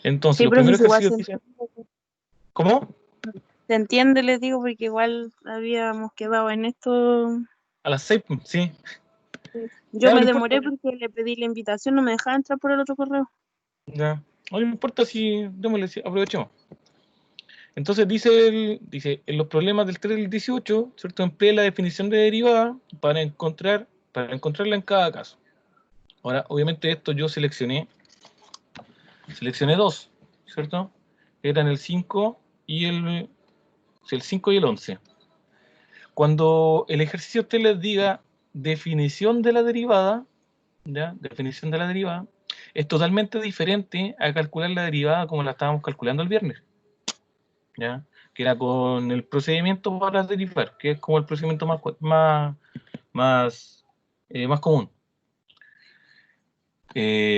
Entonces, Sí, los profe, primeros igual ejercicios dicen, ¿cómo? se entiende, les digo, porque igual habíamos quedado en esto. A las 6, sí. Yo Ya, no me importa. demoré porque le pedí la invitación, no me dejaba entrar por el otro correo. Ya. No importa si, démosle, aprovechemos. Entonces dice, en los problemas del 3 del 18, ¿cierto? Emplea la definición de derivada para encontrarla en cada caso. Ahora, obviamente esto yo seleccioné dos, ¿cierto? Eran el 5 y el 11. Cuando el ejercicio usted les diga definición de la derivada, ¿ya? Definición de la derivada, es totalmente diferente a calcular la derivada como la estábamos calculando el viernes, ¿ya? Que era con el procedimiento para derivar, que es como el procedimiento más común.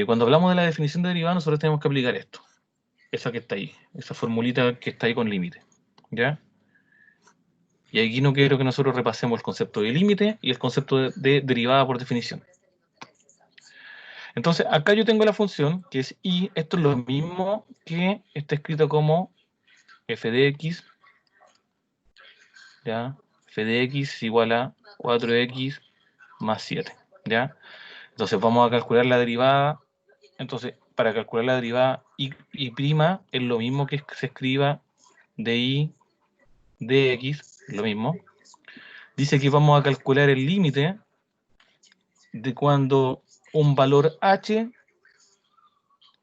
Cuando hablamos de la definición de derivada, nosotros tenemos que aplicar esto, esa que está ahí, esa formulita que está ahí con límite, ¿ya? Y aquí no quiero que nosotros repasemos el concepto de límite y el concepto de derivada por definición. Entonces, acá yo tengo la función que es y, esto es lo mismo que está escrito como f de x, ¿ya? F de x es igual a 4x más 7, ¿ya? Entonces vamos a calcular la derivada. Entonces, para calcular la derivada y prima es lo mismo que se escriba de y de x, lo mismo. Dice que vamos a calcular el límite de cuando un valor h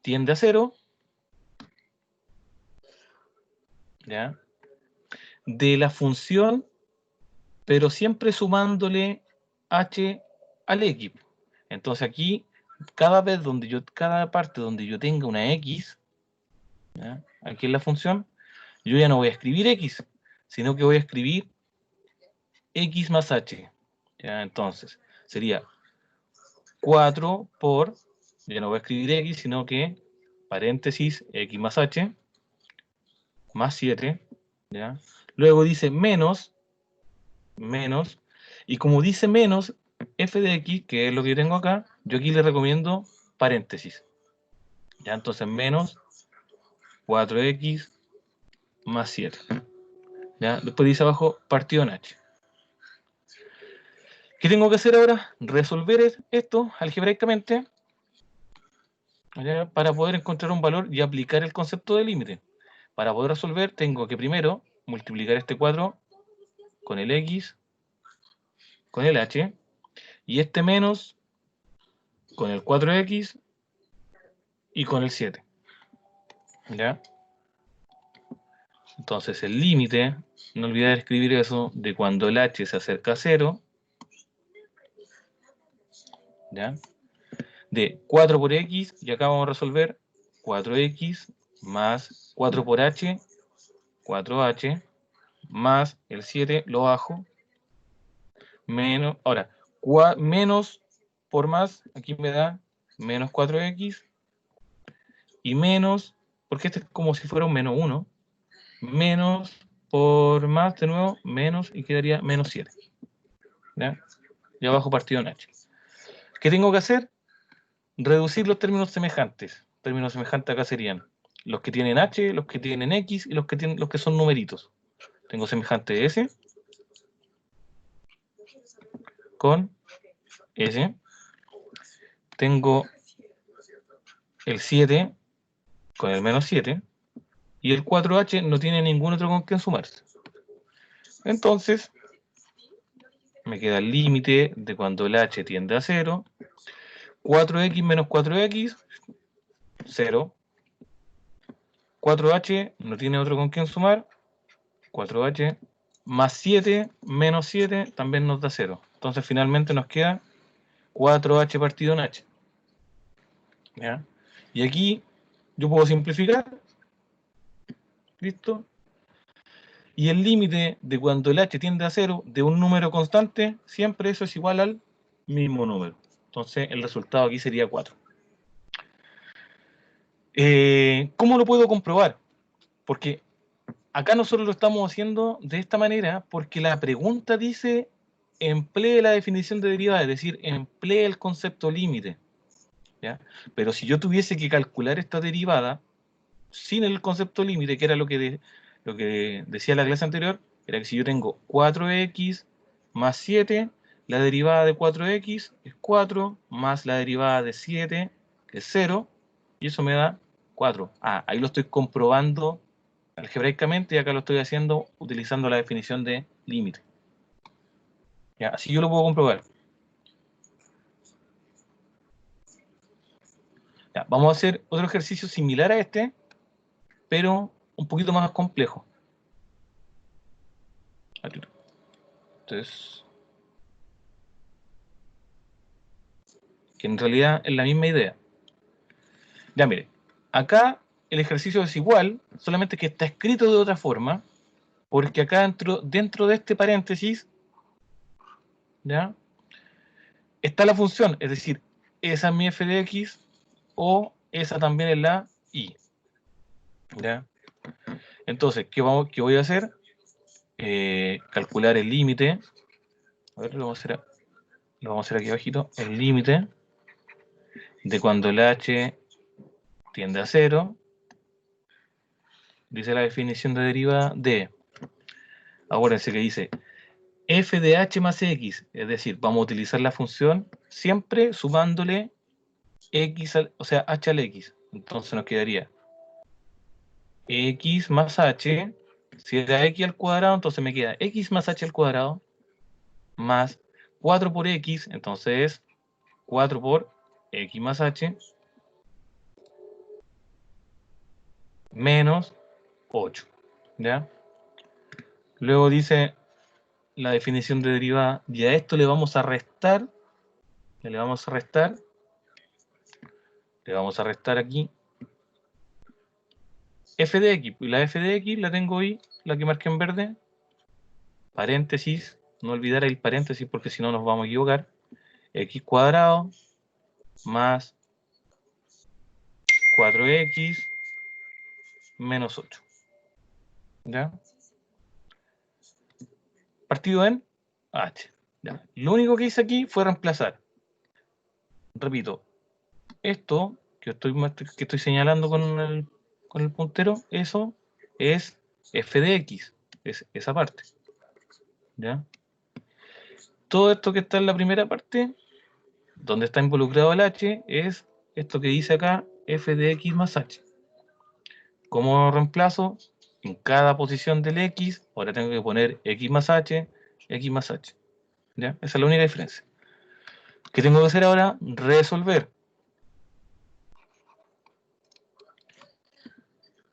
tiende a 0, ¿ya? De la función, pero siempre sumándole h al x. Entonces aquí, cada parte donde yo tenga una x, ¿ya? Aquí en la función, yo ya no voy a escribir x, sino que voy a escribir x más h. ¿Ya? Entonces, sería 4 por, ya no voy a escribir x, sino que paréntesis x más h, más 7, ¿ya? Luego dice menos, y como dice menos, f de x, que es lo que yo tengo acá, yo aquí le recomiendo paréntesis. ¿Ya? Entonces menos 4x más 7. ¿Ya? Después dice abajo partido en h. ¿Qué tengo que hacer ahora? Resolver esto algebraicamente, ¿ya? Para poder encontrar un valor y aplicar el concepto de límite. Para poder resolver tengo que primero multiplicar este 4 con el x, con el h, y este menos con el 4x y con el 7. ¿Ya? Entonces el límite, no olvidar escribir eso, de cuando el h se acerca a 0, ¿ya? De 4 por x, y acá vamos a resolver 4x más 4 por h, 4h, más el 7, lo bajo, menos, ahora, menos por más, aquí me da menos 4x, y menos, porque este es como si fuera un menos 1, menos por más, de nuevo, menos, y quedaría menos 7. ¿Ya? Y abajo partido en h. ¿Qué tengo que hacer? Reducir los términos semejantes. Términos semejantes acá serían los que tienen h, los que tienen x y los que son numeritos. Tengo semejante s con s. Tengo el 7 con el menos 7. Y el 4h no tiene ningún otro con quien sumarse. Entonces, me queda el límite de cuando el h tiende a 0. 4x menos 4x, 0. 4h no tiene otro con quien sumar. 4h más 7 menos 7 también nos da 0. Entonces finalmente nos queda 4h partido en h. ¿Ya? Y aquí yo puedo simplificar. ¿Listo? Y el límite de cuando el h tiende a 0 de un número constante, siempre eso es igual al mismo número. Entonces el resultado aquí sería 4. ¿Cómo lo puedo comprobar? Porque acá nosotros lo estamos haciendo de esta manera porque la pregunta dice emplee la definición de derivada, es decir, emplee el concepto límite. ¿Ya? Pero si yo tuviese que calcular esta derivada, sin el concepto límite, que era lo que decía la clase anterior, era que si yo tengo 4x más 7, la derivada de 4x es 4, más la derivada de 7, que es 0, y eso me da 4. Ah, ahí lo estoy comprobando algebraicamente, y acá lo estoy haciendo utilizando la definición de límite. Ya, así yo lo puedo comprobar. Ya, vamos a hacer otro ejercicio similar a este, pero un poquito más complejo. Entonces, que en realidad es la misma idea. Ya, mire, acá el ejercicio es igual, solamente que está escrito de otra forma, porque acá dentro de este paréntesis, ¿ya? Está la función, es decir, esa es mi f de x, o esa también es la y. ¿Ya? Entonces, ¿qué voy a hacer? Calcular el límite. A ver, lo vamos a hacer aquí abajito. El límite de cuando el h tiende a 0. Dice la definición de derivada de. Acuérdense que dice f de h más x. Es decir, vamos a utilizar la función siempre sumándole x, o sea, h al x. Entonces nos quedaría x más h. Si era x al cuadrado, entonces me queda x más h al cuadrado más 4 por x, entonces es 4 por x más h menos 8. ¿Ya? Luego dice la definición de derivada, y a esto le vamos a restar, le vamos a restar aquí f de x, y la f de x la tengo ahí, la que marqué en verde, paréntesis, no olvidar el paréntesis porque si no nos vamos a equivocar, x cuadrado más 4x menos 8. ¿Ya? Partido en h. ¿Ya? Lo único que hice aquí fue reemplazar. Repito, esto que estoy señalando con el puntero, eso es f de x, es esa parte. ¿Ya? Todo esto que está en la primera parte, donde está involucrado el h, es esto que dice acá, f de x más h. ¿Cómo reemplazo? En cada posición del x, ahora tengo que poner x más h, x más h. ¿Ya? Esa es la única diferencia. ¿Qué tengo que hacer ahora? Resolver.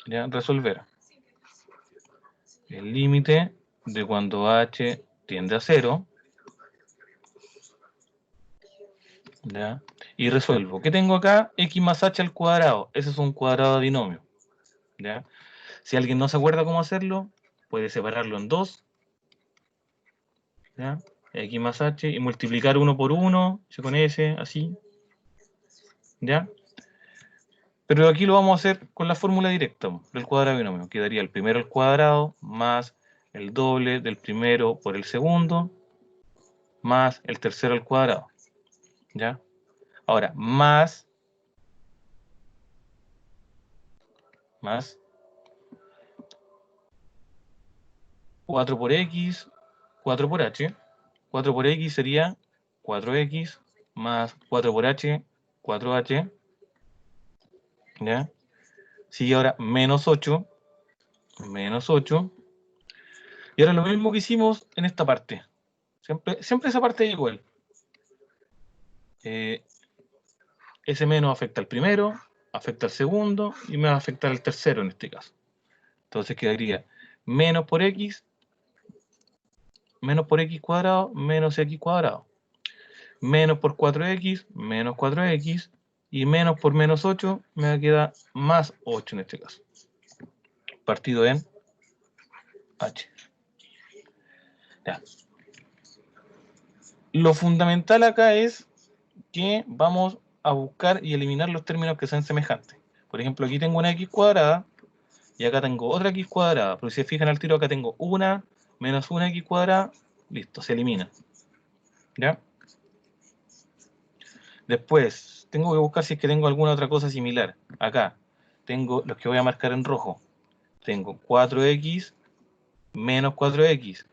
¿Ya? Resolver. El límite de cuando h tiende a 0. ¿Ya? Y resuelvo. ¿Qué tengo acá? X más h al cuadrado. Ese es un cuadrado de binomio. ¿Ya? Si alguien no se acuerda cómo hacerlo, puede separarlo en dos. ¿Ya? X más h y multiplicar 1 por 1, se con S, así. ¿Ya? Pero aquí lo vamos a hacer con la fórmula directa del cuadrado de binomio. Quedaría el primero al cuadrado más el doble del primero por el segundo más el tercero al cuadrado. ¿Ya? Ahora, más 4 por x, 4 por h. 4 por x sería 4x más 4 por h, 4h. ¿Ya? Sigue ahora menos 8. Menos 8. Y ahora lo mismo que hicimos en esta parte. Siempre esa parte es igual. Ese menos afecta al primero, afecta al segundo y me va a afectar al tercero en este caso. Entonces quedaría menos por x cuadrado menos x cuadrado. Menos por 4x menos 4x y menos por menos 8 me queda más 8 en este caso. Partido en h. Ya. Lo fundamental acá es que vamos a buscar y eliminar los términos que sean semejantes. Por ejemplo, aquí tengo una x cuadrada y acá tengo otra x cuadrada. Pero si se fijan al tiro, acá tengo una menos una x cuadrada. Listo, se elimina. ¿Ya? Después, tengo que buscar si es que tengo alguna otra cosa similar. Acá, tengo los que voy a marcar en rojo. Tengo 4x menos 4x.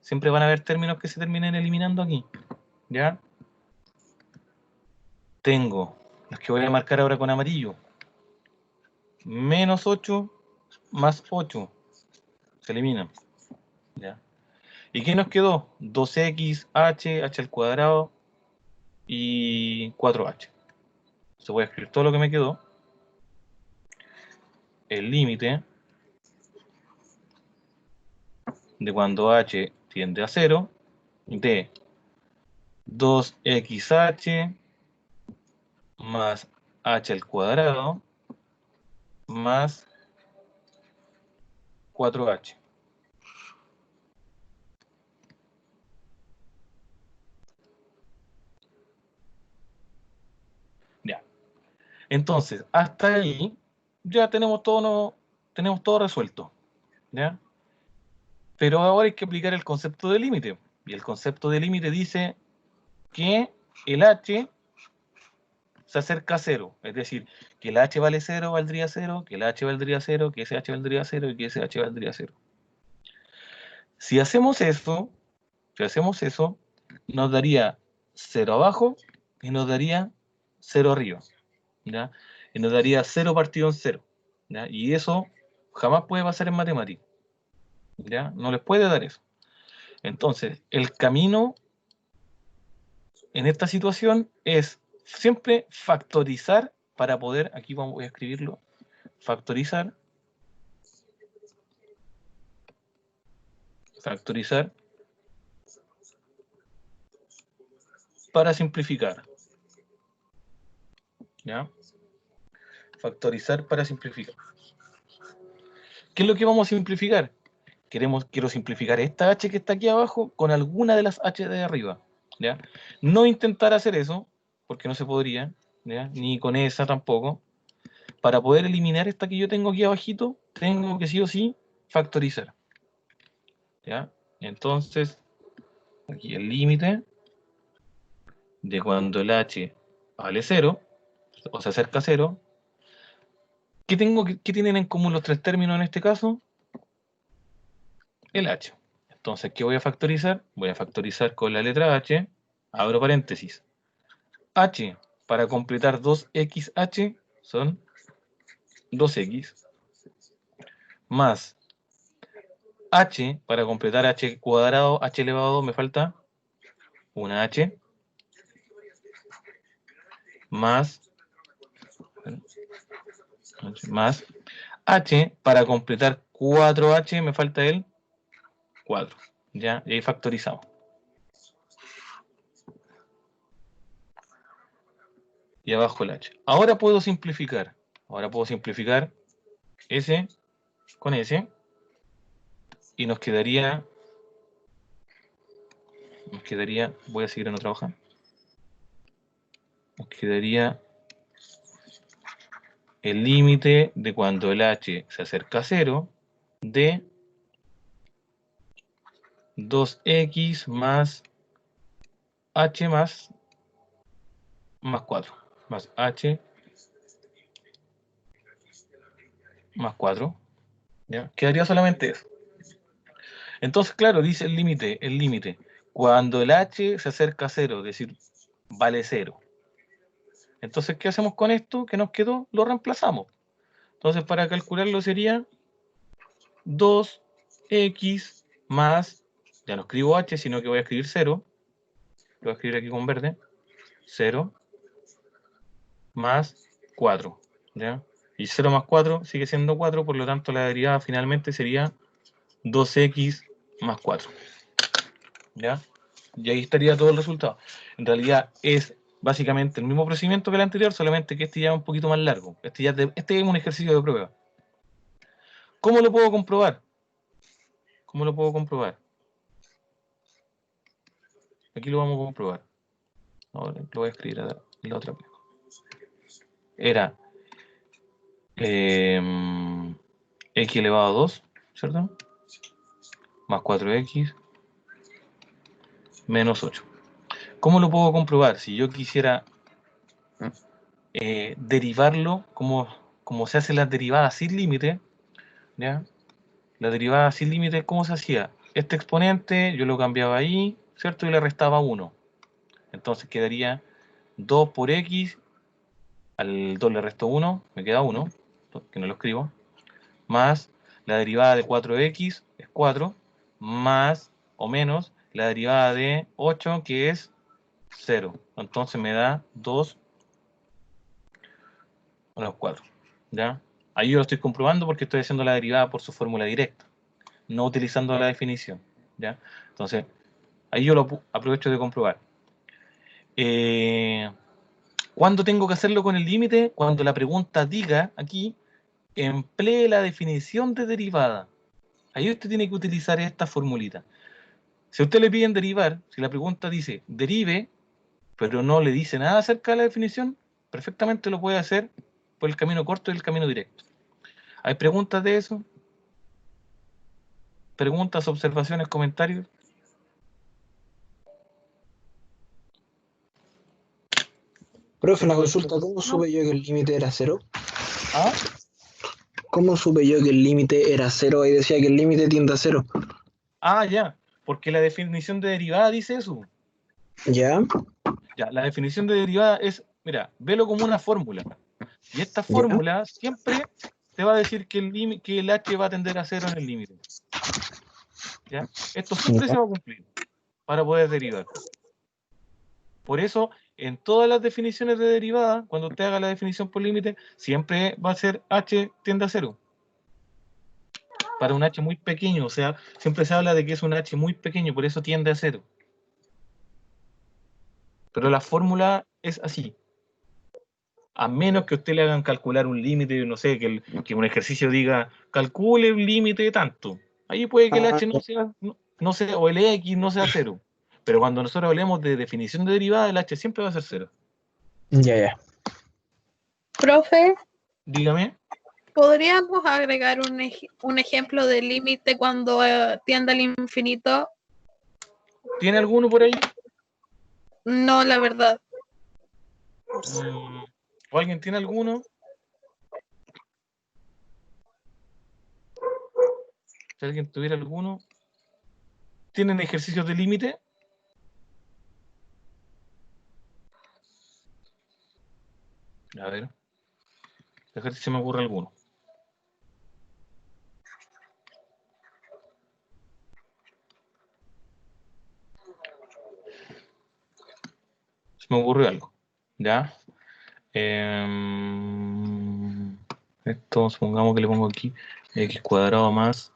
Siempre van a haber términos que se terminen eliminando aquí. ¿Ya? Tengo los que voy a marcar ahora con amarillo. Menos 8 más 8. Se eliminan. ¿Ya? ¿Y qué nos quedó? 2x, h al cuadrado y 4h. Entonces voy a escribir todo lo que me quedó. El límite de cuando h tiende a 0 de 2xh más h al cuadrado más 4h. Ya. Entonces, hasta ahí ya tenemos todo resuelto. ¿Ya? Pero ahora hay que aplicar el concepto de límite. Y el concepto de límite dice que el h se acerca a 0. Es decir, que el h vale 0 valdría 0, que el h valdría 0, que ese h valdría 0 y que ese h valdría 0. Si hacemos eso, nos daría 0 abajo y nos daría 0 arriba. ¿Ya? Y nos daría 0 partido en 0. ¿Ya? Y eso jamás puede pasar en matemáticas. ¿Ya? No les puede dar eso. Entonces, el camino en esta situación es siempre factorizar para poder, aquí voy a escribirlo, factorizar para simplificar. ¿Ya? Factorizar para simplificar. ¿Qué es lo que vamos a simplificar? Quiero simplificar esta h que está aquí abajo con alguna de las h de arriba. ¿Ya? No intentar hacer eso, porque no se podría, ¿ya? Ni con esa tampoco. Para poder eliminar esta que yo tengo aquí abajito, tengo que sí o sí factorizar. ¿Ya? Entonces, aquí el límite de cuando el h vale 0, o se acerca a 0. ¿Qué tienen en común los tres términos en este caso? El h. Entonces, ¿qué voy a factorizar? Voy a factorizar con la letra h, abro paréntesis. H para completar 2xh son 2x, más h para completar h cuadrado, h elevado a 2 me falta una h, más h para completar 4h me falta el 4. ¿Ya? Y ahí factorizamos. Y abajo el h. Ahora puedo simplificar. S con S. Y nos quedaría, voy a seguir en otra hoja. Nos quedaría el límite de cuando el h se acerca a 0 de 2x más h más 4, más h más 4. ¿Ya? Quedaría solamente eso. Entonces, claro, dice el límite. Cuando el h se acerca a 0, es decir, vale 0. Entonces, ¿qué hacemos con esto que nos quedó? Lo reemplazamos. Entonces, para calcularlo sería 2x más, ya no escribo h, sino que voy a escribir 0. Lo voy a escribir aquí con verde. 0 más 4. ¿Ya? Y 0 más 4 sigue siendo 4, por lo tanto la derivada finalmente sería 2x más 4. ¿Ya? Y ahí estaría todo el resultado. En realidad es básicamente el mismo procedimiento que el anterior, solamente que este ya es un poquito más largo. Este es un ejercicio de prueba. ¿Cómo lo puedo comprobar? Aquí lo vamos a comprobar. Ahora lo voy a escribir en la otra. Era x elevado a 2, ¿cierto? Más 4x menos 8. ¿Cómo lo puedo comprobar? Si yo quisiera derivarlo, ¿cómo como se hacen las derivadas sin límite, ¿ya? La derivada sin límite, ¿cómo se hacía? Este exponente yo lo cambiaba ahí, ¿cierto? Y le restaba 1. Entonces quedaría 2 por x, al 2 le resto 1, me queda 1, que no lo escribo, más la derivada de 4x es 4, más o menos la derivada de 8, que es 0. Entonces me da 2 menos 4, ¿ya? Ahí yo lo estoy comprobando porque estoy haciendo la derivada por su fórmula directa, no utilizando la definición, ¿ya? Entonces, ahí yo lo aprovecho de comprobar. ¿Cuándo tengo que hacerlo con el límite? Cuando la pregunta diga aquí, emplee la definición de derivada. Ahí usted tiene que utilizar esta formulita. Si a usted le piden derivar, si la pregunta dice derive, pero no le dice nada acerca de la definición, perfectamente lo puede hacer por el camino corto y el camino directo. ¿Hay preguntas de eso? ¿Preguntas, observaciones, comentarios? Profe, una consulta, ¿cómo supe yo que el límite era 0? ¿Ah? ¿Cómo supe yo que el límite era 0? Ahí decía que el límite tiende a 0. Ah, ya, porque la definición de derivada dice eso. ¿Ya? Ya, la definición de derivada es, mira, velo como una fórmula. Y esta ¿Ya? fórmula siempre te va a decir que el h va a tender a 0 en el límite. ¿Ya? Esto siempre ¿Ya? se va a cumplir para poder derivar. Por eso, en todas las definiciones de derivada, cuando usted haga la definición por límite, siempre va a ser h tiende a 0. Para un h muy pequeño, o sea, siempre se habla de que es un h muy pequeño, por eso tiende a 0. Pero la fórmula es así. A menos que a usted le hagan calcular un límite, no sé, que un ejercicio diga, calcule un límite de tanto. Ahí puede que el h no sea, o el x no sea 0. Pero cuando nosotros hablemos de definición de derivada, el h siempre va a ser 0. Ya. Profe, Dígame, ¿podríamos agregar un ejemplo de límite cuando tiende al infinito? ¿tiene alguno por ahí? No, la verdad. ¿O alguien tiene alguno? Si alguien tuviera alguno. ¿Tienen ejercicios de límite? A ver. A ver si se me ocurre alguno. Se me ocurrió algo. ¿Ya? Esto, supongamos que le pongo aquí x cuadrado más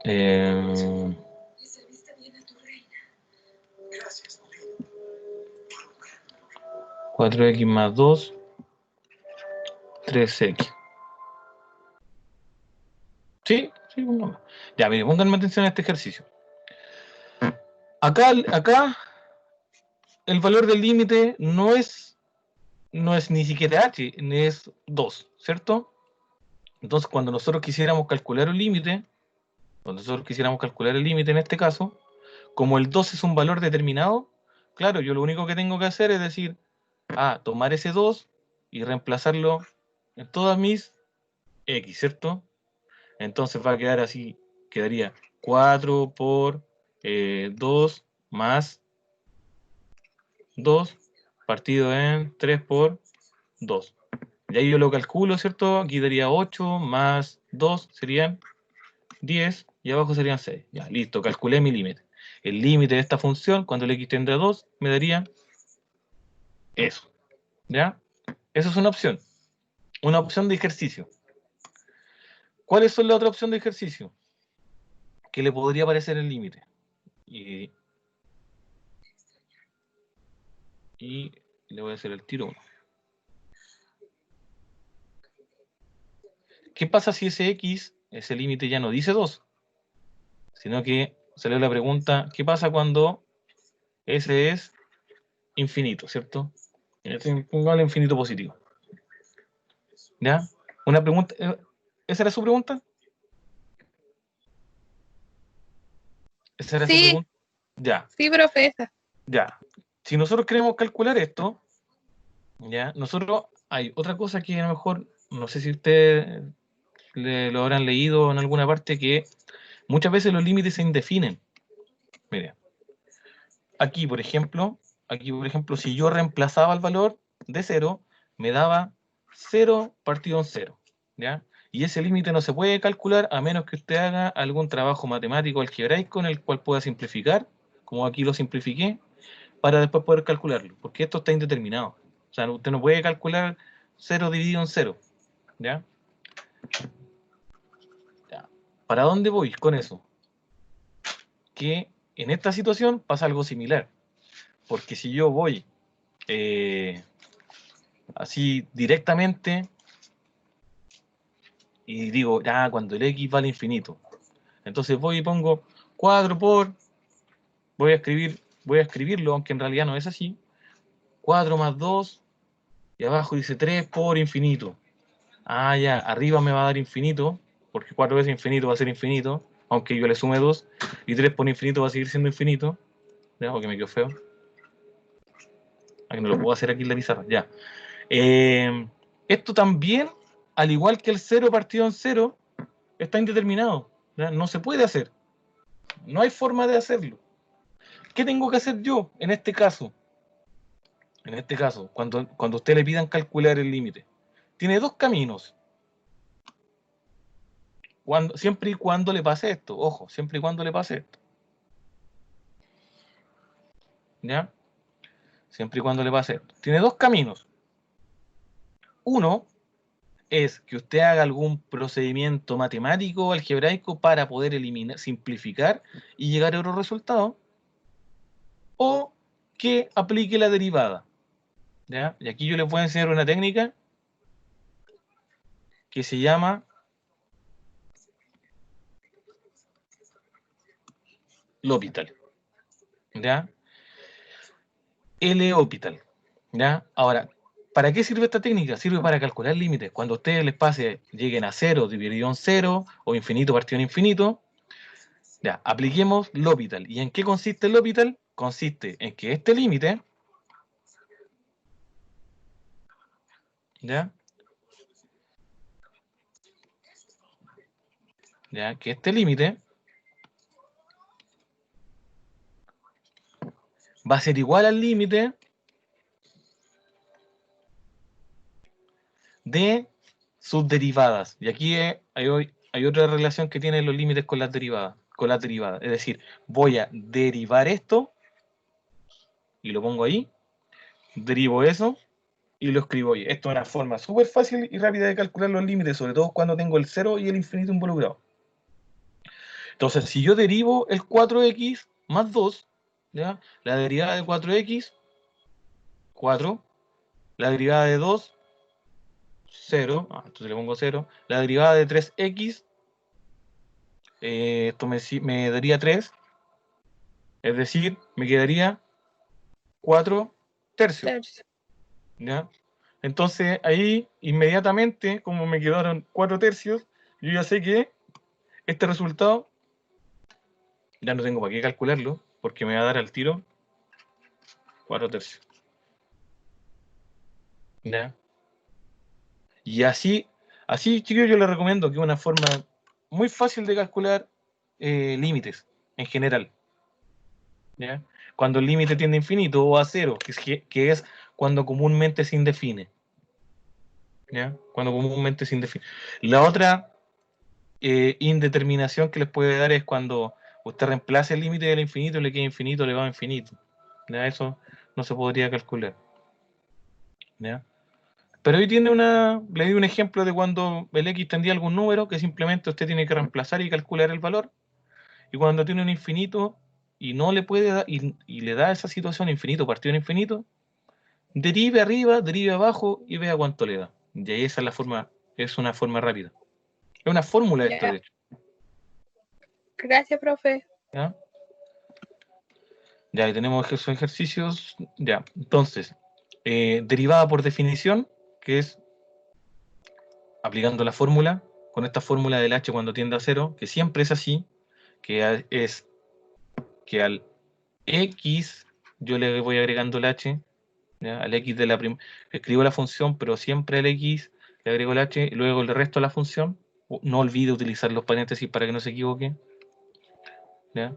4x más 2, 3x. Sí, pongamos. Ya, mire, pónganme atención a este ejercicio. Acá el valor del límite no es ni siquiera h, es 2, ¿cierto? Entonces, cuando nosotros quisiéramos calcular un límite, en este caso, como el 2 es un valor determinado, claro, yo lo único que tengo que hacer es decir, tomar ese 2 y reemplazarlo en todas mis x, ¿cierto? Entonces va a quedar así, quedaría 4 por 2 más 2 partido en 3 por 2. Y ahí yo lo calculo, ¿cierto? Aquí daría 8 más 2 serían 10 y abajo serían 6. Ya, listo, calculé mi límite. El límite de esta función, cuando el x tiende a 2, me daría eso. ¿Ya? Eso es una opción. Una opción de ejercicio. ¿Cuáles son la otra opción de ejercicio? Que le podría parecer el límite. Y le voy a hacer el tiro 1. ¿Qué pasa si ese x, ese límite ya no dice 2? Sino que salió la pregunta, ¿qué pasa cuando ese es infinito, ¿cierto? Póngale infinito positivo. ¿Ya? Una pregunta, ¿esa era su pregunta? ¿Esa era su Sí, pregunta? Ya, sí, profe, esa. ya. Si nosotros queremos calcular esto, ¿ya? Nosotros hay otra cosa que a lo mejor, no sé si ustedes lo habrán leído en alguna parte, que muchas veces los límites se indefinen. Mira, aquí por ejemplo, si yo reemplazaba el valor de 0, me daba 0 partido en 0, ¿ya? Y ese límite no se puede calcular a menos que usted haga algún trabajo matemático algebraico en el cual pueda simplificar, como aquí lo simplifiqué, para después poder calcularlo, porque esto está indeterminado. O sea, usted no puede calcular 0 dividido en 0, ¿ya? ¿Para dónde voy con eso? Que en esta situación pasa algo similar, porque si yo voy así directamente y digo, ya, cuando el x vale infinito, entonces voy y pongo 4 por, voy a escribirlo, aunque en realidad no es así, 4 más 2, y abajo dice 3 por infinito. Ah, ya, arriba me va a dar infinito, porque 4 veces infinito va a ser infinito, aunque yo le sume 2, y 3 por infinito va a seguir siendo infinito, ya, porque me quedó feo. Aquí no lo puedo hacer aquí en la pizarra, ya. Esto también, al igual que el 0 partido en 0, está indeterminado, ¿ya? No se puede hacer, no hay forma de hacerlo. ¿Qué tengo que hacer yo en este caso? En este caso, cuando a usted le pidan calcular el límite, tiene dos caminos. Siempre y cuando le pase esto, ojo, siempre y cuando le pase esto. ¿Ya? Siempre y cuando le pase esto. Tiene dos caminos. Uno es que usted haga algún procedimiento matemático, algebraico, para poder eliminar, simplificar y llegar a otro resultado. O que aplique la derivada. ¿Ya? Y aquí yo les voy a enseñar una técnica que se llama L'Hopital. ¿Ya? L'Hopital. ¿Ya? Ahora, ¿para qué sirve esta técnica? Sirve para calcular límites. Cuando a ustedes les pase, lleguen a 0 dividido en 0 o infinito partido en infinito, ya, apliquemos L'Hopital. ¿Y en qué consiste el L'Hopital? Consiste en que este límite, ¿ya? ¿Ya? Que este límite va a ser igual al límite de sus derivadas. Y aquí hay otra relación que tienen los límites con las derivadas. Es decir, voy a derivar esto y lo pongo ahí, derivo eso y lo escribo ahí. Esto es una forma súper fácil y rápida de calcular los límites, sobre todo cuando tengo el 0 y el infinito involucrado. Entonces, si yo derivo el 4x más 2, ¿ya? La derivada de 4x, 4, la derivada de 2, 0, entonces le pongo 0, la derivada de 3x, esto me daría 3, es decir, me quedaría 4 tercios, ¿ya? Entonces ahí inmediatamente, como me quedaron 4 tercios, yo ya sé que este resultado ya no tengo para qué calcularlo, porque me va a dar al tiro 4 tercios. ¿Ya? Y así, chicos, yo les recomiendo que es una forma muy fácil de calcular límites en general. ¿Ya? Cuando el límite tiende a infinito o a cero, que es cuando comúnmente se indefine. ¿Ya? Cuando comúnmente se indefine. La otra indeterminación que les puede dar es cuando usted reemplaza el límite del infinito, le queda infinito, le va a infinito. ¿Ya? Eso no se podría calcular. ¿Ya? Pero hoy le di un ejemplo de cuando el x tendría algún número que simplemente usted tiene que reemplazar y calcular el valor. Y cuando tiene un infinito y no le puede dar, y le da esa situación infinito partido en infinito, derive arriba, derive abajo y vea cuánto le da. Y ahí esa es la forma, es una forma rápida. Es una fórmula esto, de hecho. Gracias, profe. ¿Ya? Ya, ahí tenemos esos ejercicios. Ya, entonces, derivada por definición, que es aplicando la fórmula, con esta fórmula del h cuando tiende a 0, que siempre es así, que es que al x yo le voy agregando el h, ¿ya? Al x de la escribo la función, pero siempre al x le agrego el h, y luego el resto de la función. No olvide utilizar los paréntesis para que no se equivoque. ¿Ya?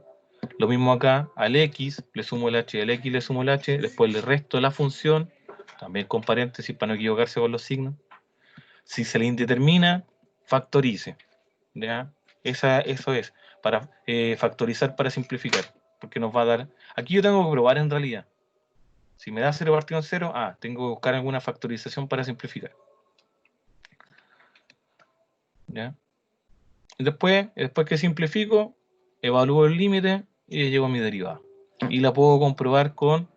Lo mismo acá, al x le sumo el h, al x le sumo el h, después el resto de la función, también con paréntesis para no equivocarse con los signos. Si se le indetermina, factorice. ¿Ya? Eso es, para factorizar para simplificar, porque nos va a dar... Aquí yo tengo que probar en realidad. Si me da 0 partido en 0, tengo que buscar alguna factorización para simplificar. ¿Ya? Después que simplifico, evalúo el límite y llego a mi derivada. Y la puedo comprobar con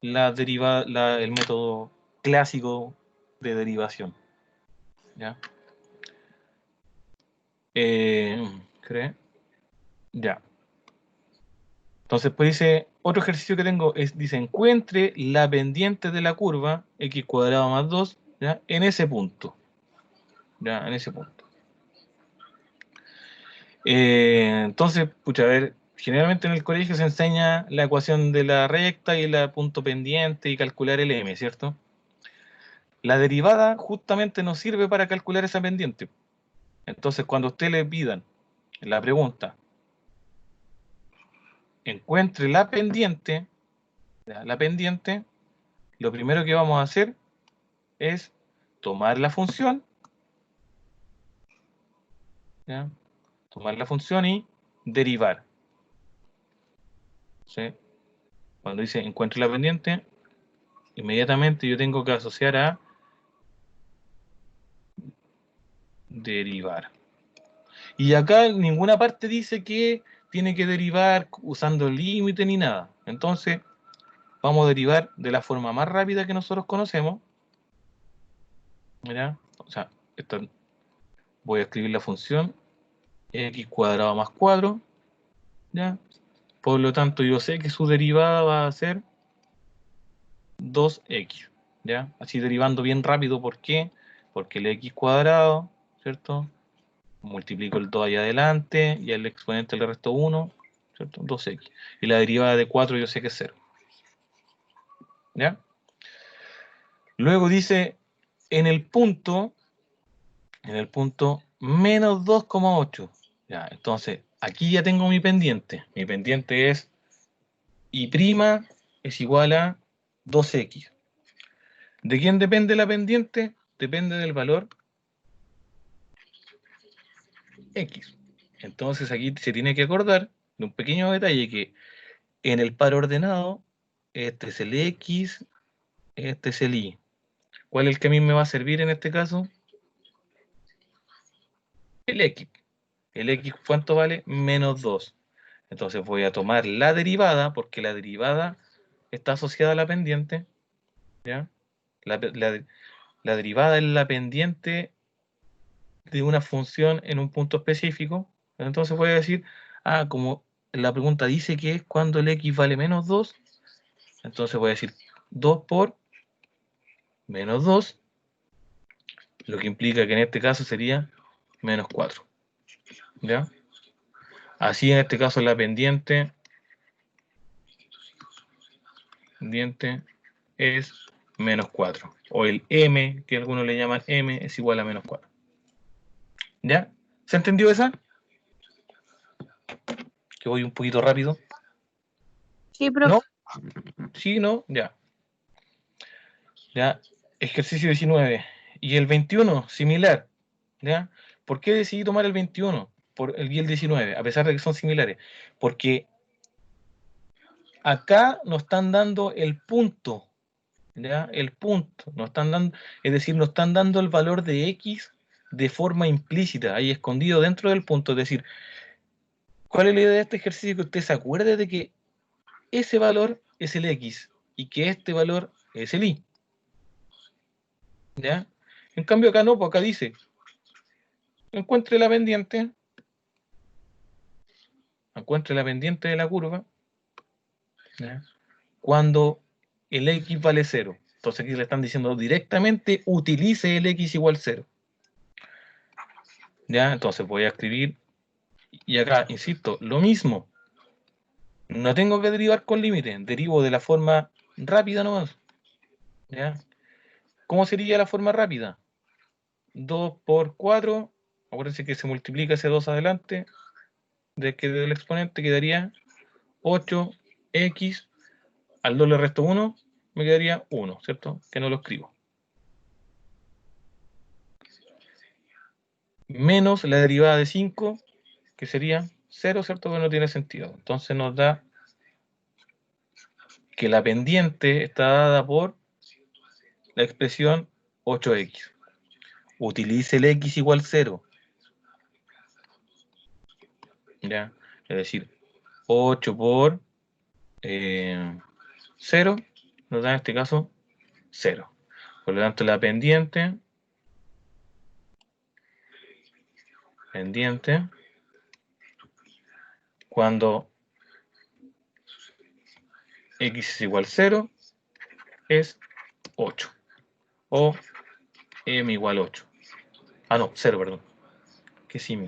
la derivada, el método clásico de derivación. ¿Ya? Ya. Entonces, pues dice, otro ejercicio que tengo dice, encuentre la pendiente de la curva x cuadrado más 2, ¿ya? En ese punto. ¿Ya? En ese punto. Entonces, pucha, a ver, generalmente en el colegio se enseña la ecuación de la recta y la punto pendiente y calcular el m, ¿cierto? La derivada justamente nos sirve para calcular esa pendiente. Entonces, cuando a usted le pidan la pregunta, encuentre la pendiente, lo primero que vamos a hacer es tomar la función, ¿ya? Tomar la función y derivar. ¿Sí? Cuando dice encuentre la pendiente, inmediatamente yo tengo que asociar a derivar. Y acá en ninguna parte dice que tiene que derivar usando el límite ni nada. Entonces, vamos a derivar de la forma más rápida que nosotros conocemos. ¿Ya? O sea, voy a escribir la función x cuadrado más 4. ¿Ya? Por lo tanto, yo sé que su derivada va a ser 2x. ¿Ya? Así derivando bien rápido. ¿Por qué? Porque el x cuadrado, ¿cierto? Multiplico el 2 ahí adelante y el exponente le resto 1, ¿cierto? 2x. Y la derivada de 4 yo sé que es 0. ¿Ya? Luego dice, en el punto menos 2,8. Ya, entonces, aquí ya tengo mi pendiente. Mi pendiente es y' es igual a 2x. ¿De quién depende la pendiente? Depende del valor x. Entonces aquí se tiene que acordar de un pequeño detalle que en el par ordenado, este es el x, este es el y. ¿Cuál es el que a mí me va a servir en este caso? El x. El x, ¿cuánto vale? Menos 2. Entonces voy a tomar la derivada, porque la derivada está asociada a la pendiente. ¿Ya? La derivada es la pendiente de una función en un punto específico. Entonces voy a decir, como la pregunta dice que es cuando el x vale menos 2, entonces voy a decir 2 por menos 2, lo que implica que en este caso sería menos 4. ¿Ya? Así en este caso la pendiente es menos 4. O el m, que algunos le llaman m, es igual a menos 4. ¿Ya? ¿Se entendió esa? Que voy un poquito rápido. Sí, profe. ¿No? Sí, no, ya. Ya, ejercicio 19. Y el 21, similar. ¿Ya? ¿Por qué decidí tomar el 21 y el 19, a pesar de que son similares? Porque acá nos están dando el punto. ¿Ya? El punto. Nos están dando, es decir, nos están dando el valor de x de forma implícita, ahí escondido dentro del punto. Es decir, ¿cuál es la idea de este ejercicio? Que usted se acuerde de que ese valor es el x y que este valor es el y. ¿Ya? En cambio acá no, porque acá dice, encuentre la pendiente de la curva, ¿ya? Cuando el x vale 0. Entonces aquí le están diciendo directamente, utilice el x igual 0. ¿Ya? Entonces voy a escribir, y acá, insisto, lo mismo. No tengo que derivar con límite, derivo de la forma rápida nomás. ¿Ya? ¿Cómo sería la forma rápida? 2 por 4, acuérdense que se multiplica ese 2 adelante, del exponente quedaría 8x, al 2 le resto 1, me quedaría 1, ¿cierto? Que no lo escribo. Menos la derivada de 5, que sería 0, ¿cierto? Que no tiene sentido. Entonces nos da que la pendiente está dada por la expresión 8x. Utilice el x igual 0. ¿Ya? Es decir, 8 por 0 nos da en este caso 0. Por lo tanto, la pendiente cuando x es igual 0 es 8. O m igual 8. Ah, no, 0, perdón. Que sí,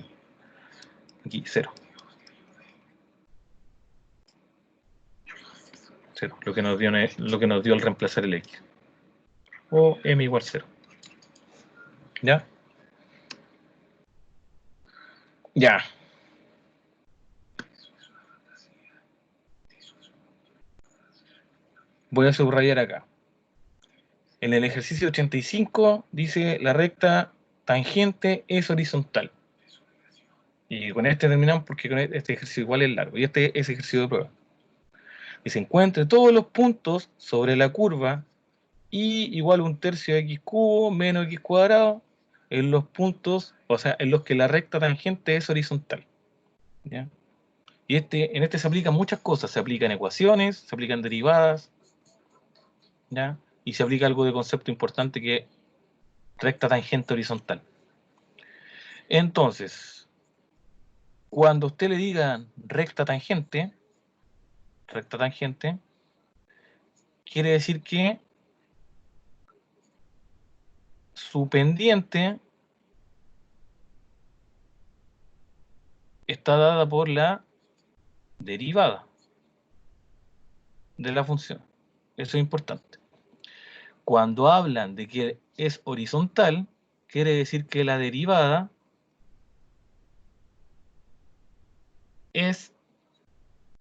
aquí 0. 0, lo que nos dio al reemplazar el x. O m igual 0. ¿Ya? Ya. Voy a subrayar acá. En el ejercicio 85 dice la recta tangente es horizontal. Y con este terminamos porque con este ejercicio igual es largo. Y este es ejercicio de prueba. Y se encuentre todos los puntos sobre la curva y igual 1/3 de x cubo menos x cuadrado en los puntos, o sea, en los que la recta tangente es horizontal. ¿Ya? Y en este se aplican muchas cosas. Se aplican ecuaciones, se aplican derivadas, ¿ya? Y se aplica algo de concepto importante que es recta tangente horizontal. Entonces, cuando usted le diga recta tangente, quiere decir que su pendiente está dada por la derivada de la función. Eso es importante. Cuando hablan de que es horizontal, quiere decir que la derivada es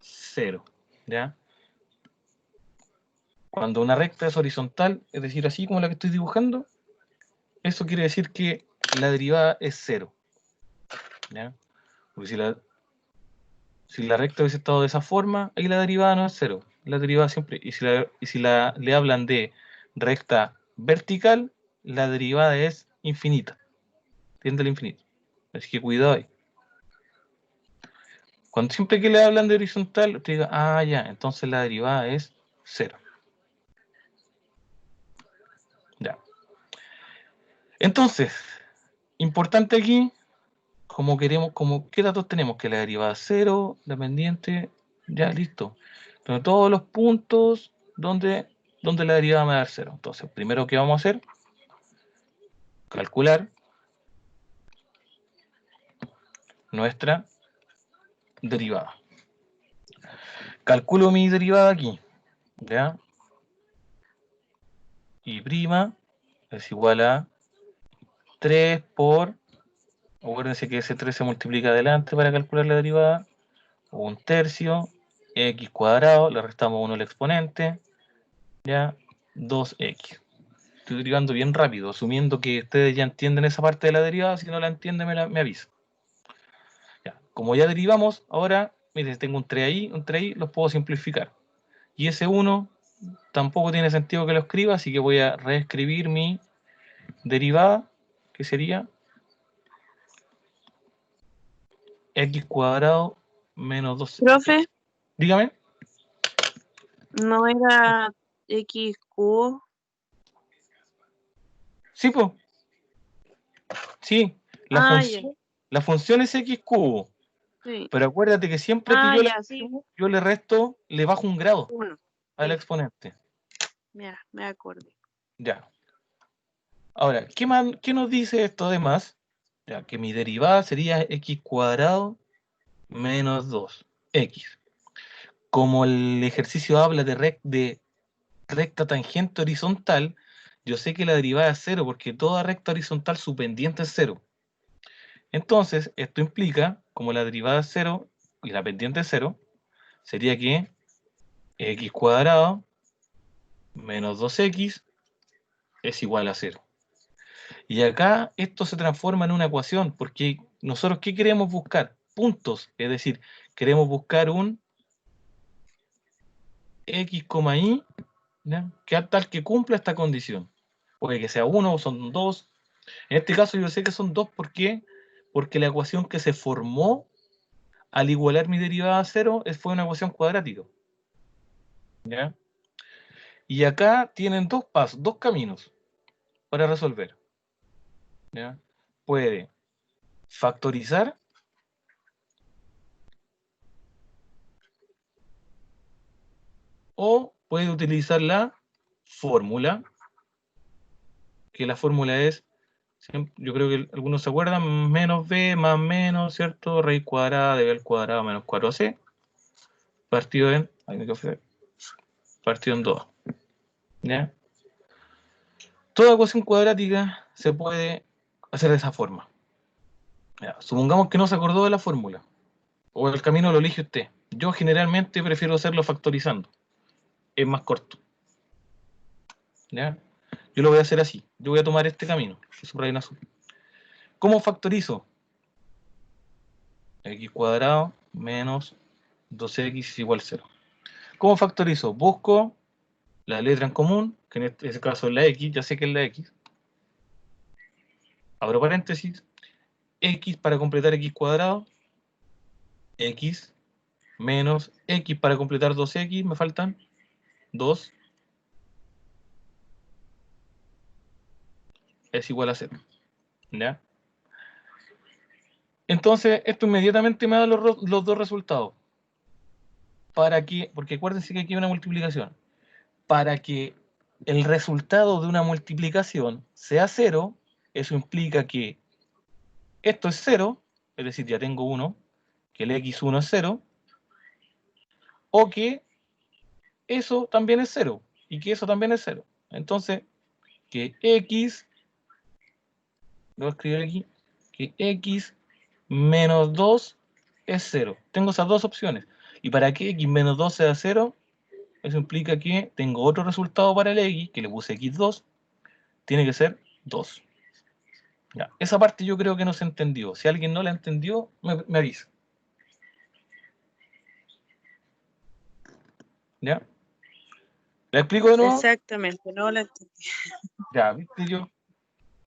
0, ¿ya? Cuando una recta es horizontal, es decir, así como la que estoy dibujando, eso quiere decir que la derivada es 0, ¿ya? Porque si la recta hubiese estado de esa forma, ahí la derivada no es 0. La derivada siempre, y si le hablan de recta vertical, la derivada es infinita, tiende al infinito. Así que cuidado ahí. Cuando siempre que le hablan de horizontal, usted diga, ah, ya, entonces la derivada es 0. Ya. Entonces, importante aquí, ¿qué datos tenemos? Que la derivada es 0, la pendiente, ya, listo. Pero todos los puntos donde la derivada me va a dar 0. Entonces, primero que vamos a hacer, calcular nuestra derivada. Calculo mi derivada aquí, ¿ya? Y prima es igual a 3 por, acuérdense que ese 3 se multiplica adelante para calcular la derivada, 1/3, x cuadrado, le restamos 1 al exponente, ya, 2x. Estoy derivando bien rápido, asumiendo que ustedes ya entienden esa parte de la derivada. Si no la entienden, me avisa. Ya. Como ya derivamos, ahora, miren, tengo un 3 ahí, los puedo simplificar. Y ese 1 tampoco tiene sentido que lo escriba, así que voy a reescribir mi derivada, que sería x cuadrado menos 2. Profe, Dígame. ¿no era x cubo? Sí, pues. Sí, Ya, la función es x cubo. sí. Pero acuérdate que siempre que Ya, sí. yo le resto, le bajo un grado 1. al Sí. exponente. Ya, me acordé. Ya. Ahora, ¿qué nos dice esto además? Ya, que mi derivada sería x cuadrado menos 2x. Como el ejercicio habla de recta tangente horizontal, yo sé que la derivada es 0 porque toda recta horizontal su pendiente es 0. Entonces, esto implica, como la derivada es 0 y la pendiente es 0, sería que x cuadrado menos 2x es igual a 0. Y acá esto se transforma en una ecuación, porque nosotros ¿qué queremos buscar? Puntos, es decir, queremos buscar un x, y, ¿ya? Que tal que cumpla esta condición. Puede que sea 1 o son 2. En este caso yo sé que son 2, ¿por qué? Porque la ecuación que se formó al igualar mi derivada a 0 fue una ecuación cuadrática. ¿Ya? Y acá tienen dos pasos, dos caminos para resolver. ¿Ya? Puede factorizar o puede utilizar la fórmula, que la fórmula es, yo creo que algunos se acuerdan, menos b más menos, ¿cierto? Raíz cuadrada de b al cuadrado menos 4c, partido en, partido en 2. ¿Ya? Toda ecuación cuadrática se puede hacer de esa forma. ¿Ya? Supongamos que no se acordó de la fórmula, o el camino lo elige usted. Yo generalmente prefiero hacerlo factorizando, es más corto. ¿Ya? Yo lo voy a hacer así, yo voy a tomar este camino, que subrayo en azul. ¿Cómo factorizo? X cuadrado menos 2x es igual a 0. ¿Cómo factorizo? Busco la letra en común, que en este caso es la x, ya sé que es la x. Abro paréntesis, x para completar x cuadrado, x menos x para completar 2x, me faltan 2, es igual a 0. ¿Ya? Entonces, esto inmediatamente me da los dos resultados. ¿Para qué? Porque acuérdense que aquí hay una multiplicación. Para que el resultado de una multiplicación sea 0, eso implica que esto es 0, es decir, ya tengo 1, que el x1 es 0, o que eso también es 0, y que eso también es 0. Entonces, que x, lo voy a escribir aquí, que x menos 2 es 0. Tengo esas dos opciones. Y para que x menos 2 sea 0, eso implica que tengo otro resultado para el x, que le puse x2, tiene que ser 2. Ya, esa parte yo creo que no se entendió. Si alguien no la entendió, me avisa. ¿Ya? ¿La explico de nuevo? Exactamente, no la entendí. Ya, viste, yo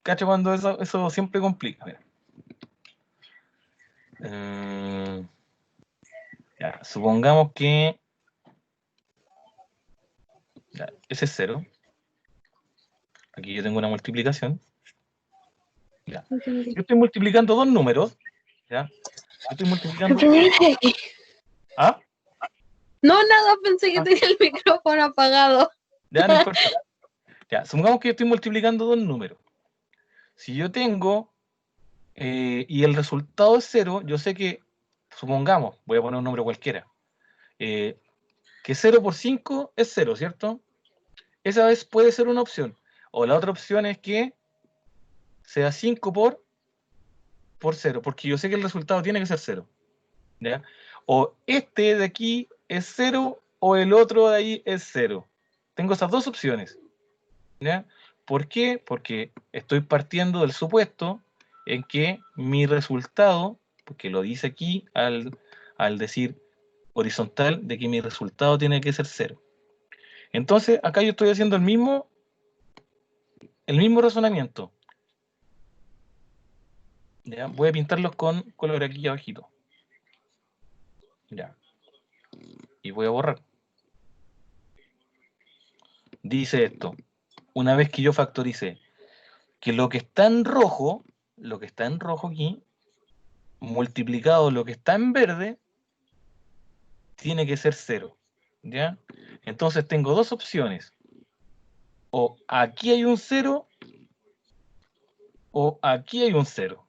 cacho cuando eso siempre complica. Mira. Ya, supongamos que ya, ese es 0. Aquí yo tengo una multiplicación. Ya. Entendí. Yo estoy multiplicando dos números. ¿Ya? Yo estoy multiplicando. ¿Ah? No, nada, pensé que tenía el micrófono apagado. Ya, no importa. Ya, supongamos que yo estoy multiplicando dos números. Si yo tengo y el resultado es 0, yo sé que, supongamos, voy a poner un número cualquiera, que 0 por 5 es 0, ¿cierto? Esa vez puede ser una opción. O la otra opción es que sea 5 por 0, porque yo sé que el resultado tiene que ser 0. ¿Ya? O este de aquí es 0 o el otro de ahí es 0. Tengo esas dos opciones. ¿Ya? ¿Por qué? Porque estoy partiendo del supuesto en que mi resultado, porque lo dice aquí al decir horizontal, de que mi resultado tiene que ser 0. Entonces, acá yo estoy haciendo el mismo razonamiento. ¿Ya? Voy a pintarlos con color aquí abajito. Ya. Y voy a borrar. Dice esto. Una vez que yo factorice que lo que está en rojo aquí, multiplicado lo que está en verde, tiene que ser 0. ¿Ya? Entonces tengo dos opciones. O aquí hay un 0 o aquí hay un 0.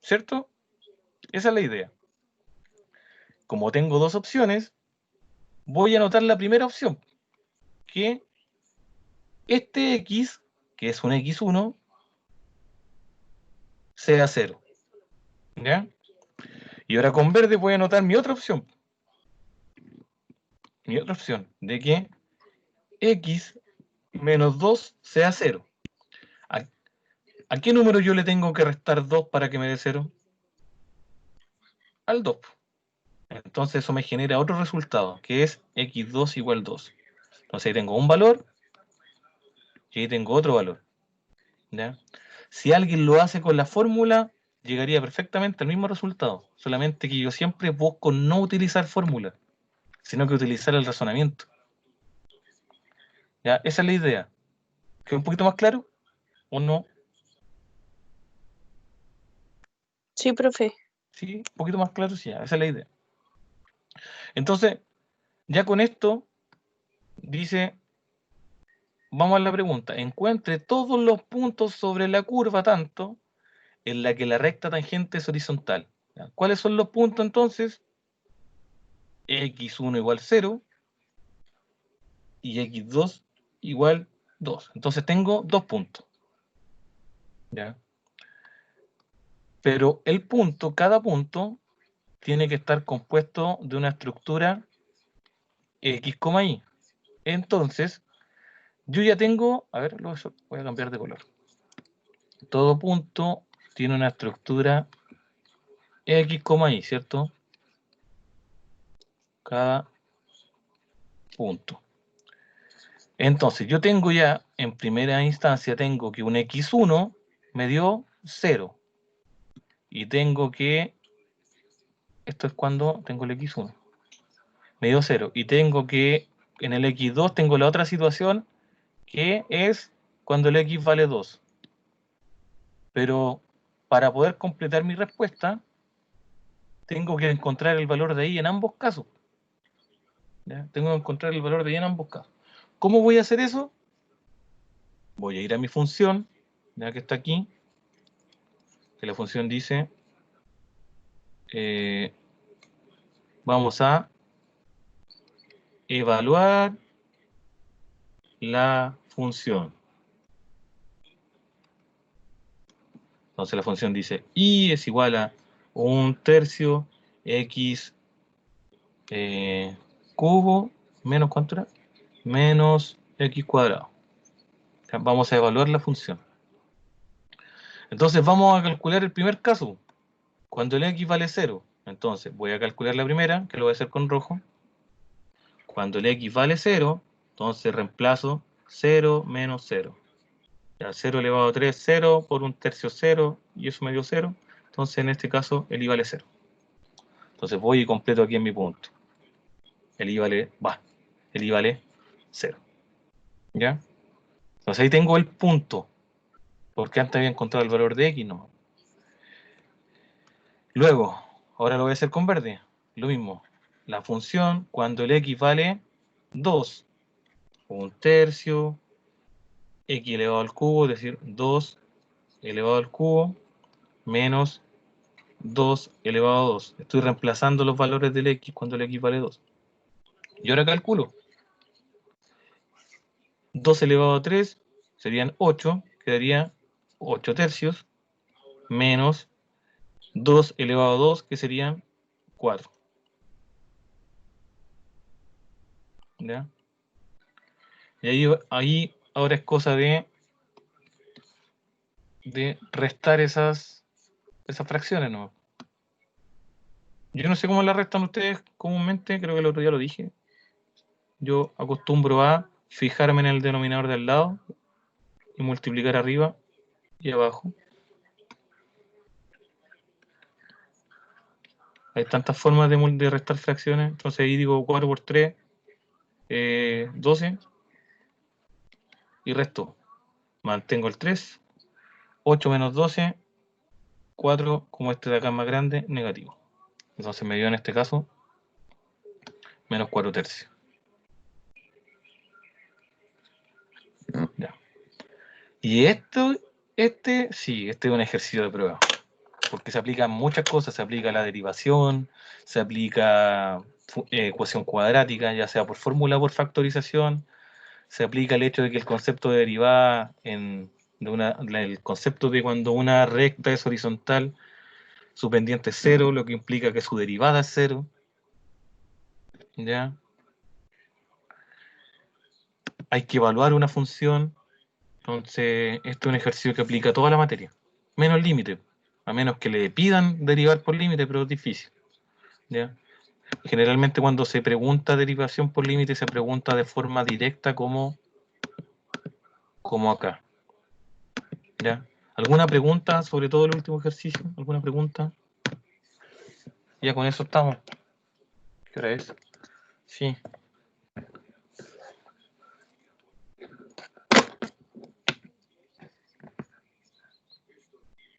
¿Cierto? Esa es la idea. Como tengo dos opciones, voy a anotar la primera opción, que este x, que es un x1, sea 0. ¿Ya? Y ahora con verde voy a anotar mi otra opción. Mi otra opción, de que x menos 2 sea 0. ¿A qué número yo le tengo que restar 2 para que me dé 0? Al 2. Entonces eso me genera otro resultado, que es x2 igual 2. Entonces ahí tengo un valor y ahí tengo otro valor. ¿Ya? Si alguien lo hace con la fórmula, llegaría perfectamente al mismo resultado. Solamente que yo siempre busco no utilizar fórmula, sino que utilizar el razonamiento. ¿Ya? Esa es la idea. ¿Queda un poquito más claro o no? Sí, profe. Sí, un poquito más claro, sí, esa es la idea. Entonces, ya con esto, dice, vamos a la pregunta, encuentre todos los puntos sobre la curva tanto en la que la recta tangente es horizontal. ¿Ya? ¿Cuáles son los puntos entonces? x1 igual 0 y x2 igual 2. Entonces tengo 2 puntos. ¿Ya? Pero el punto, cada punto, tiene que estar compuesto de una estructura x, y. Entonces, yo ya tengo, a ver, voy a cambiar de color. Todo punto tiene una estructura x, y, ¿cierto? Cada punto. Entonces, yo tengo ya, en primera instancia, tengo que un x1 me dio 0. Y tengo que, esto es cuando tengo el x1, me dio 0. Y tengo que, en el x2 tengo la otra situación, que es cuando el x vale 2. Pero para poder completar mi respuesta, tengo que encontrar el valor de y en ambos casos. ¿Ya? Tengo que encontrar el valor de y en ambos casos. ¿Cómo voy a hacer eso? Voy a ir a mi función, ya que está aquí, que la función dice, vamos a evaluar la función. Entonces la función dice y es igual a 1/3 x cubo menos, ¿cuánto era? Menos x cuadrado. Vamos a evaluar la función. Entonces vamos a calcular el primer caso, cuando el x vale 0. Entonces voy a calcular la primera, que lo voy a hacer con rojo. Cuando el x vale 0, entonces reemplazo 0 menos 0. Ya, 0 elevado a 3, 0, por 1/3 0, y eso me dio 0. Entonces en este caso el y vale 0. Entonces voy y completo aquí en mi punto. El y vale 0. ¿Ya? Entonces ahí tengo el punto. Porque antes había encontrado el valor de x, no. Luego, ahora lo voy a hacer con verde. Lo mismo. La función, cuando el x vale 2, 1/3, x elevado al cubo, es decir, 2 elevado al cubo, menos 2 elevado a 2. Estoy reemplazando los valores del x cuando el x vale 2. Y ahora calculo. 2 elevado a 3 serían 8, quedaría 8/3, menos 2 elevado a 2, que serían 4. ¿Ya? Y ahí ahora es cosa de restar esas fracciones, ¿no? Yo no sé cómo las restan ustedes comúnmente, creo que el otro día lo dije. Yo acostumbro a fijarme en el denominador de al lado y multiplicar arriba y abajo. Hay tantas formas de restar fracciones, entonces ahí digo 4 por 3, 12, y resto. Mantengo el 3, 8 menos 12, 4, como este de acá es más grande, negativo. Entonces me dio en este caso menos 4/3. Ya. Y este es un ejercicio de prueba, porque se aplican muchas cosas, se aplica la derivación, se aplica ecuación cuadrática, ya sea por fórmula o por factorización, se aplica el hecho de que el concepto de derivada el concepto de cuando una recta es horizontal, su pendiente es 0, lo que implica que su derivada es 0. ¿Ya? Hay que evaluar una función. Entonces, este es un ejercicio que aplica a toda la materia, menos el límite, a menos que le pidan derivar por límite, pero es difícil. ¿Ya? Generalmente cuando se pregunta derivación por límite, se pregunta de forma directa como acá. ¿Ya? ¿Alguna pregunta sobre todo el último ejercicio? ¿Alguna pregunta? Ya con eso estamos. ¿Qué hora es? Sí.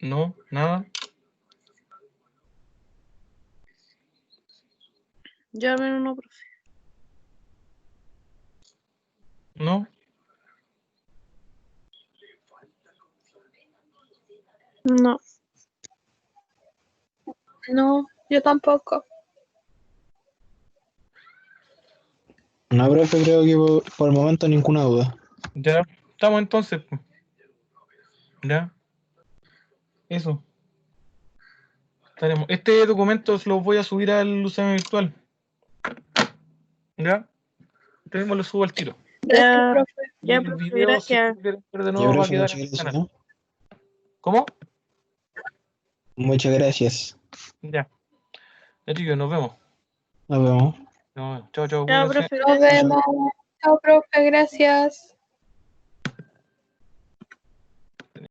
¿No? ¿Nada? Llamen uno, profe. ¿No? No. No, yo tampoco. No, profe, creo que por el momento ninguna duda. Ya. Estamos entonces. ¿Ya? Eso. Estaremos. Este documento lo voy a subir al UCM virtual. ¿Ya? Tenemos lo subo al tiro. Gracias, Ya, profe. Y ya, el profe, video, si gracias. lo quieren ver de Ya, nuevo, va a profe, quedar muchas en el gracias. canal. ¿Cómo? Muchas gracias. Ya. Ya, chicos, nos vemos. Nos vemos. Chao, chao, Ya, cuídense. profe, Nos gracias. vemos. Chao, profe. Gracias.